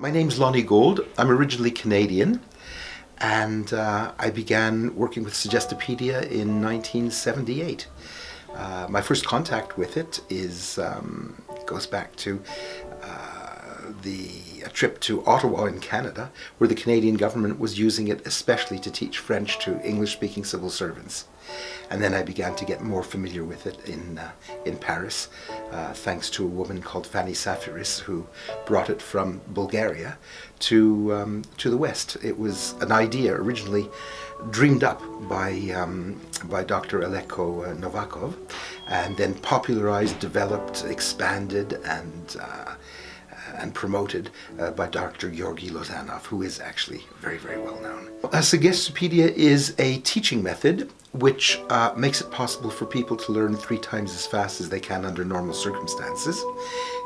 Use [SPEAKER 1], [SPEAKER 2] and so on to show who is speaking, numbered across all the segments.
[SPEAKER 1] My name's Lonny Gold. I'm originally Canadian, and I began working with Suggestopedia in 1978. My first contact with it goes back to a trip to Ottawa in Canada, where the Canadian government was using it especially to teach French to English-speaking civil servants. And then I began to get more familiar with it in Paris, thanks to a woman called Fanny Safiris, who brought it from Bulgaria to the West. It was an idea originally dreamed up by Dr. Aleko Novakov, and then popularized, developed, expanded, and promoted by Dr. Georgi Lozanov, who is actually very, very well known. Suggestopedia is a teaching method which makes it possible for people to learn 3 times as fast as they can under normal circumstances.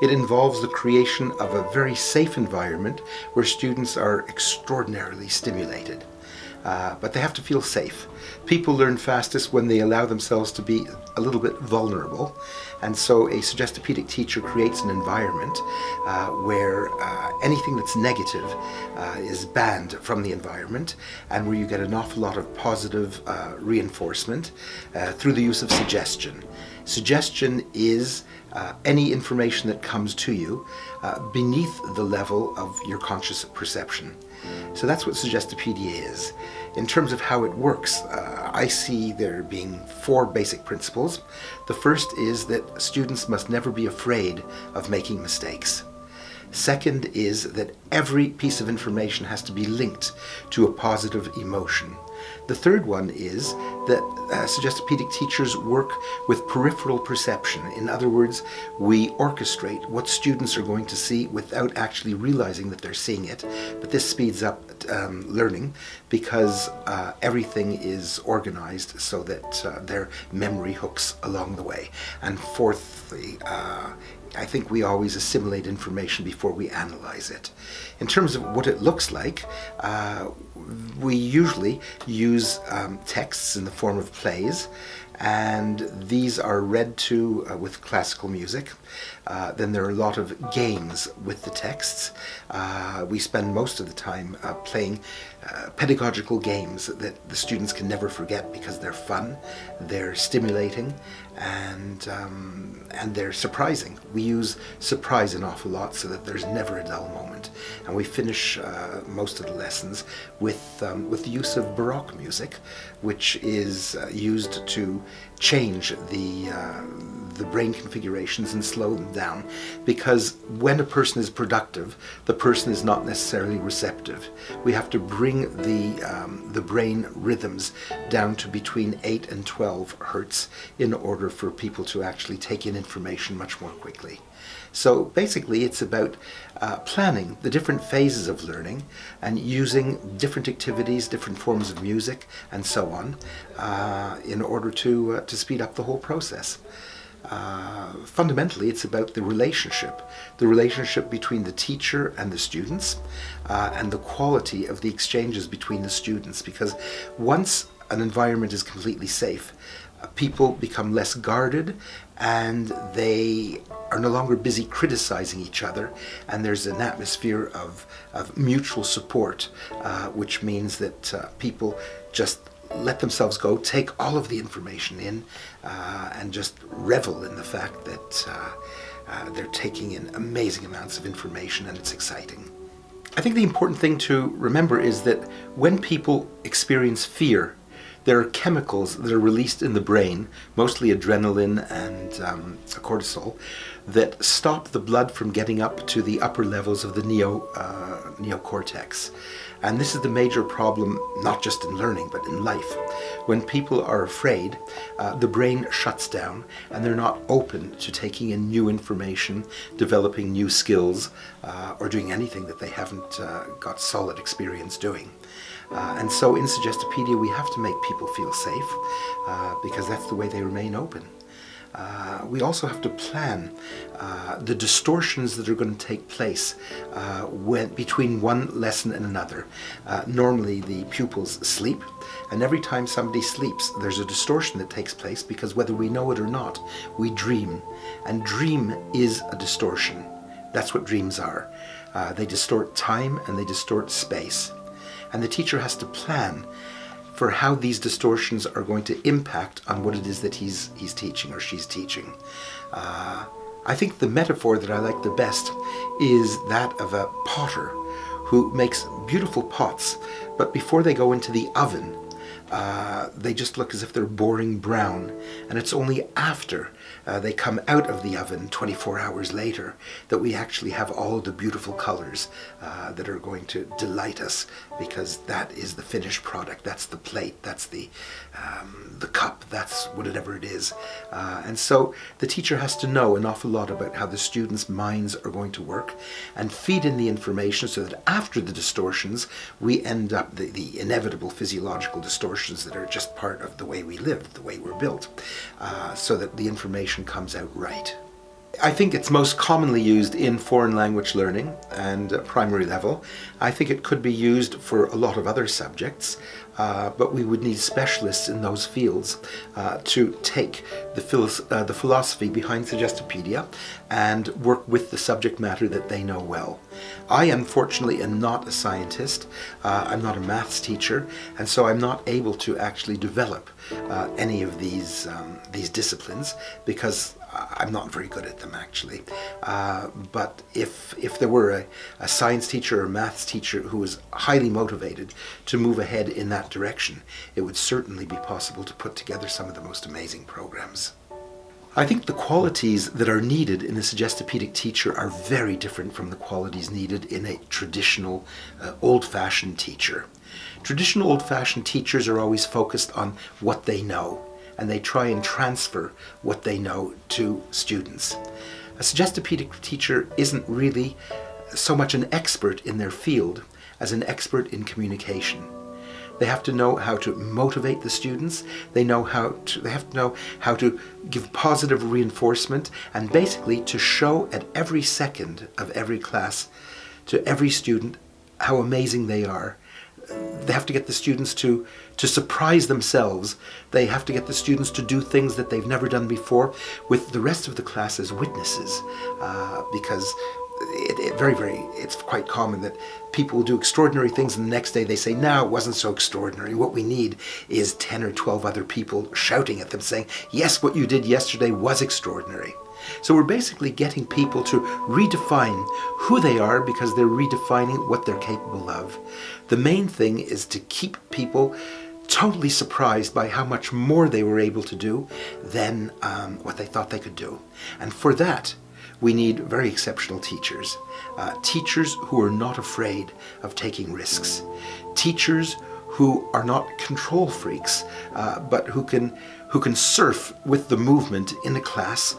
[SPEAKER 1] It involves the creation of a very safe environment where students are extraordinarily stimulated. But they have to feel safe. People learn fastest when they allow themselves to be a little bit vulnerable, and so a suggestopedic teacher creates an environment where anything that's negative is banned from the environment, and where you get an awful lot of positive reinforcement through the use of suggestion. Suggestion is any information that comes to you beneath the level of your conscious perception. So that's what Suggestopedia is. In terms of how it works, I see there being 4 basic principles. The first is that students must never be afraid of making mistakes. Second is that every piece of information has to be linked to a positive emotion. The third one is that suggestopedic teachers work with peripheral perception. In other words, we orchestrate what students are going to see without actually realizing that they're seeing it. But this speeds up learning because everything is organized so that their memory hooks along the way. And fourthly, I think we always assimilate information before we analyze it. In terms of what it looks like, we usually use texts in the form of plays, and these are read to with classical music. Then there are a lot of games with the texts. We spend most of the time playing pedagogical games that the students can never forget because they're fun, they're stimulating, and they're surprising. We use surprise an awful lot so that there's never a dull moment. And we finish most of the lessons with the use of Baroque music, which is used to change the brain configurations and slow them down, because when a person is productive, the person is not necessarily receptive. We have to bring the brain rhythms down to between 8 and 12 hertz in order for people to actually take in information much more quickly. So basically it's about planning the different phases of learning and using different activities, different forms of music and so on in order to speed up the whole process. Fundamentally, it's about the relationship between the teacher and the students, and the quality of the exchanges between the students, because once an environment is completely safe, people become less guarded and they are no longer busy criticizing each other, and there's an atmosphere of mutual support, which means that people just let themselves go, take all of the information in, and just revel in the fact that they're taking in amazing amounts of information, and it's exciting. I think the important thing to remember is that when people experience fear, there are chemicals that are released in the brain, mostly adrenaline and cortisol, that stop the blood from getting up to the upper levels of the neocortex. And this is the major problem, not just in learning, but in life. When people are afraid, the brain shuts down and they're not open to taking in new information, developing new skills, or doing anything that they haven't got solid experience doing. And so in Suggestopedia we have to make people feel safe, because that's the way they remain open. We also have to plan the distortions that are going to take place between one lesson and another. Normally the pupils sleep, and every time somebody sleeps there's a distortion that takes place, because whether we know it or not, we dream, and dream is a distortion. That's what dreams are. They distort time and they distort space. And the teacher has to plan for how these distortions are going to impact on what it is that he's teaching or she's teaching. I think the metaphor that I like the best is that of a potter who makes beautiful pots, but before they go into the oven, they just look as if they're boring brown, and it's only after they come out of the oven 24 hours later that we actually have all the beautiful colors that are going to delight us, because that is the finished product. That's the plate, that's the cup, that's whatever it is. And so the teacher has to know an awful lot about how the students' minds are going to work and feed in the information so that after the distortions we end up the inevitable physiological distortions that are just part of the way we live, the way we're built, so that the information comes out right. I think it's most commonly used in foreign language learning and primary level. I think it could be used for a lot of other subjects, but we would need specialists in those fields to take the philosophy behind Suggestopedia and work with the subject matter that they know well. I unfortunately am not a scientist, I'm not a maths teacher, and so I'm not able to actually develop any of these disciplines because I'm not very good at them actually. But if there were a science teacher or a maths teacher who was highly motivated to move ahead in that direction, it would certainly be possible to put together some of the most amazing programs. I think the qualities that are needed in a suggestopedic teacher are very different from the qualities needed in a traditional old-fashioned teacher. Traditional old-fashioned teachers are always focused on what they know, and they try and transfer what they know to students. A suggestopedic teacher isn't really so much an expert in their field as an expert in communication. They have to know how to motivate the students, they have to know how to give positive reinforcement, and basically to show at every second of every class to every student how amazing they are. They have to get the students to surprise themselves. They have to get the students to do things that they've never done before with the rest of the class as witnesses, because it's quite common that people will do extraordinary things and the next day they say, no, it wasn't so extraordinary. What we need is 10 or 12 other people shouting at them saying, yes, what you did yesterday was extraordinary. So we're basically getting people to redefine who they are because they're redefining what they're capable of. The main thing is to keep people totally surprised by how much more they were able to do than what they thought they could do. And for that, we need very exceptional teachers. Teachers who are not afraid of taking risks. Teachers who are not control freaks, but who can surf with the movement in a class,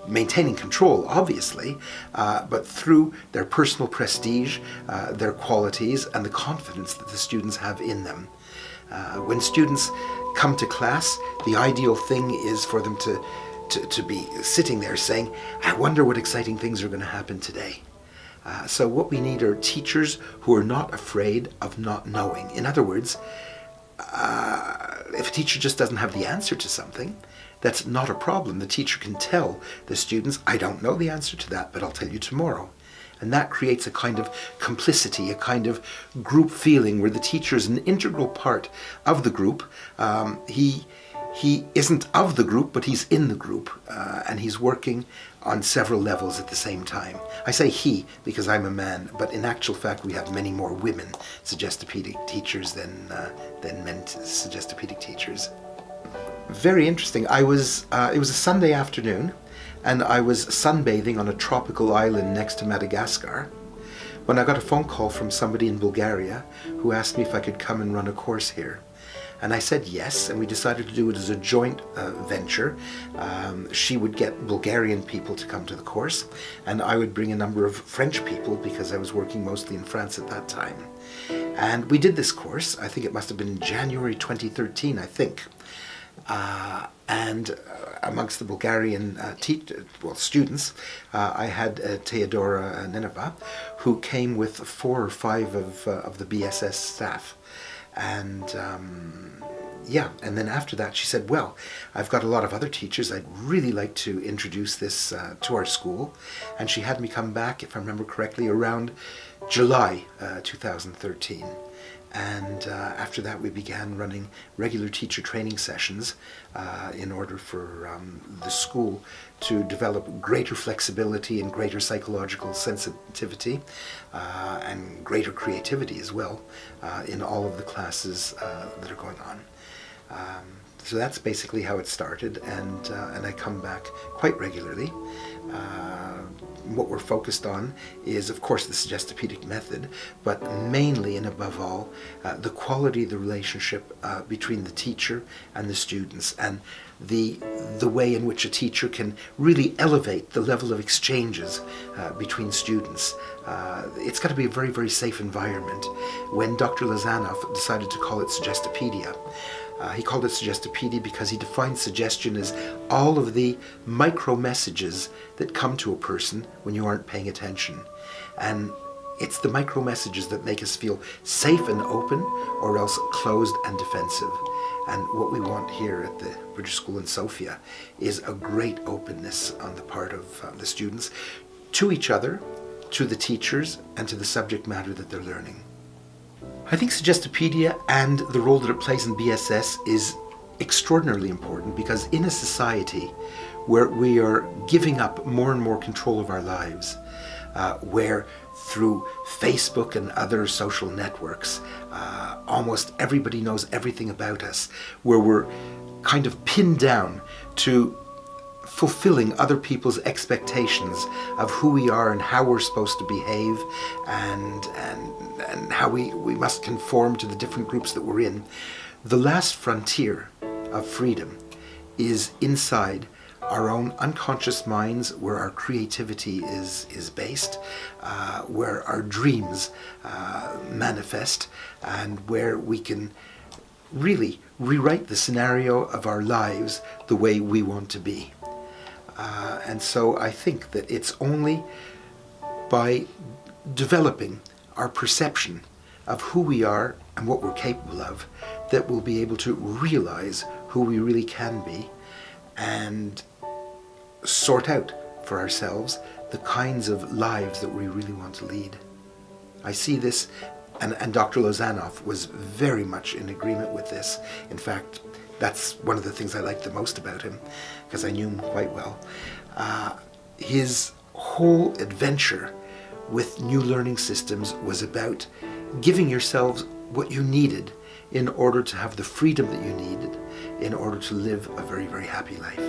[SPEAKER 1] maintaining control, obviously, but through their personal prestige, their qualities, and the confidence that the students have in them. When students come to class, the ideal thing is for them to be sitting there saying, I wonder what exciting things are going to happen today. So what we need are teachers who are not afraid of not knowing. In other words, if a teacher just doesn't have the answer to something, that's not a problem. The teacher can tell the students, I don't know the answer to that, but I'll tell you tomorrow. And that creates a kind of complicity, a kind of group feeling where the teacher is an integral part of the group. He isn't of the group, but he's in the group, and he's working on several levels at the same time. I say he because I'm a man, but in actual fact we have many more women suggestopedic teachers than men suggestopedic teachers. Very interesting. It was a Sunday afternoon, and I was sunbathing on a tropical island next to Madagascar when I got a phone call from somebody in Bulgaria who asked me if I could come and run a course here. And I said yes, and we decided to do it as a joint venture. She would get Bulgarian people to come to the course, and I would bring a number of French people because I was working mostly in France at that time. And we did this course. I think it must have been in January 2013, I think. And amongst the Bulgarian students, I had Teodora Neneva, who came with 4 or 5 of the BSS staff. And yeah, and then after that she said, well, I've got a lot of other teachers. I'd really like to introduce this to our school. And she had me come back, if I remember correctly, around July 2013. And after that we began running regular teacher training sessions in order for the school to develop greater flexibility and greater psychological sensitivity and greater creativity as well in all of the classes that are going on. So that's basically how it started, and I come back quite regularly. What we're focused on is, of course, the Suggestopedic method, but mainly and above all, the quality of the relationship between the teacher and the students, and the way in which a teacher can really elevate the level of exchanges between students. It's got to be a very, very safe environment. When Dr. Lozanoff decided to call it Suggestopedia, he called it Suggestopedia because he defined suggestion as all of the micro messages that come to a person when you aren't paying attention. And it's the micro messages that make us feel safe and open, or else closed and defensive. And what we want here at the British School in Sofia is a great openness on the part of the students to each other, to the teachers, and to the subject matter that they're learning. I think Suggestopedia and the role that it plays in BSS is extraordinarily important, because in a society where we are giving up more and more control of our lives, where through Facebook and other social networks, almost everybody knows everything about us, where we're kind of pinned down to fulfilling other people's expectations of who we are and how we're supposed to behave, and how we must conform to the different groups that we're in. The last frontier of freedom is inside our own unconscious minds, where our creativity is based, where our dreams manifest, and where we can really rewrite the scenario of our lives the way we want to be. And so I think that it's only by developing our perception of who we are and what we're capable of that we'll be able to realize who we really can be, and sort out for ourselves the kinds of lives that we really want to lead. I see this, and Dr. Lozanoff was very much in agreement with this. In fact, that's one of the things I liked the most about him, because I knew him quite well. His whole adventure with new learning systems was about giving yourselves what you needed in order to have the freedom that you needed in order to live a very, very happy life.